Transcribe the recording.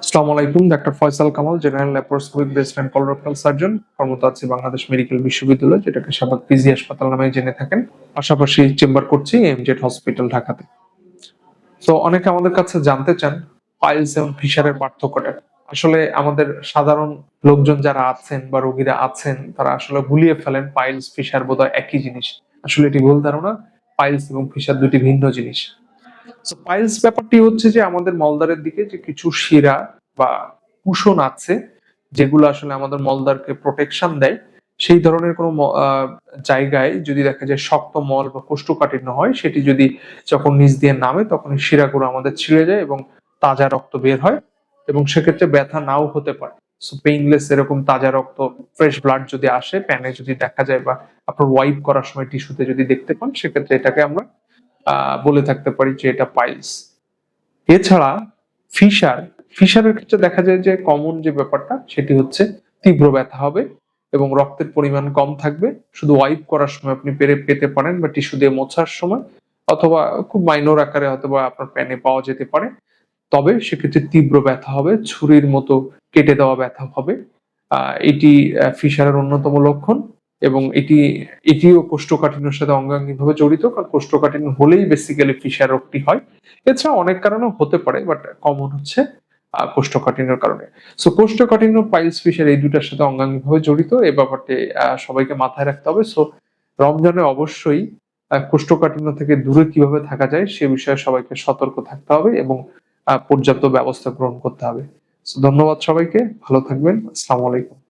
আসসালামু আলাইকুম। Doctor Faisal Kamal, general laparoscopic breast and colorectal surgeon. কর্মরত আছি বাংলাদেশ মেডিকেল বিশ্ববিদ্যালয়, যেটাকে শাহবাগ পিজি হাসপাতাল নামে জেনে থাকেন। পাশাপাশি চেম্বার করছি এমজেড হসপিটাল ঢাকাতে। তো অনেকে আমাদের কাছে জানতে চান পাইলস এবং ফিশারের পার্থক্যটা। আসলে আমাদের সাধারণ লোকজন যারা আছেন বা রোগীরা আছেন, তারা আসলে ভুলিয়ে ফেলেন পাইলস ফিশার বোধহয় একই জিনিস। আসলে এটি ভুল ধারণা। পাইলস এবং ফিশার দুটি ভিন্ন জিনিস। সো পাইলস ব্যাপারটি হচ্ছে যে আমাদের মলদ্বারের দিকে যে কিছু শিরা বা কুশন আছে, যেগুলো আসলে আমাদের মলদ্বারকে প্রোটেকশন দেয়। সেই ধরনের কোনো জায়গায় যদি দেখা যায় শক্ত মল বা কোষ্ঠকাঠিন্য হয়, সেটি যদি যখন নিচ দিয়ে নামে তখন এই শিরাগুলো আমাদের ছিঁড়ে যায় এবং তাজা রক্ত বের হয়, এবং সেক্ষেত্রে ব্যথা নাও হতে পারে। সো পেইনলেস এরকম তাজা রক্ত, ফ্রেশ ব্লাড যদি আসে, প্যানে যদি দেখা যায় বা আপনার ওয়াইপ করার সময় টিস্যুতে যদি দেখতে পান, সেক্ষেত্রে এটাকে আমরা বলে থাকতে পারি যে এটা পাইলস। এছাড়া ফিশার ফিশারের ক্ষেত্রে দেখা যায় যে কমন যে ব্যাপারটা সেটি হচ্ছে তীব্র ব্যথা হবে এবং রক্তের পরিমাণ কম থাকবে। শুধু ওয়াইপ করার সময় আপনি পেতে পারেন বা টিস্যু দিয়ে মোছার সময়, অথবা খুব মাইনর আকারে হয়তোবা আপনার প্যানে পাওয়া যেতে পারে। তবে সেক্ষেত্রে তীব্র ব্যথা হবে, ছুরির মতো কেটে দেওয়া ব্যথা হবে। এটি ফিশারের অন্যতম লক্ষণ, এবং এটিও কোষ্ঠকাঠিন্যের সাথে অঙ্গাঙ্গিভাবে জড়িত, কারণ কোষ্ঠকাঠিন্য হলেই বেসিক্যালি ফিশার রোগটি হয়। এছাড়া অনেক কারণেও হতে পারে, বাট কমন হচ্ছে কোষ্ঠকাঠিন্যের কারণে। সো কোষ্ঠকাঠিন্য, পাইলস, ফিশার এই দুটার সাথে অঙ্গাঙ্গিভাবে জড়িত। এই ব্যাপারটি সবাইকে মাথায় রাখতে হবে। সো রমজানে অবশ্যই কোষ্ঠকাঠিন্য থেকে দূরে কিভাবে থাকা যায় সে বিষয়ে সবাইকে সতর্ক থাকতে হবে এবং পর্যাপ্ত ব্যবস্থা গ্রহণ করতে হবে। ধন্যবাদ সবাইকে, ভালো থাকবেন। আসসালামু আলাইকুম।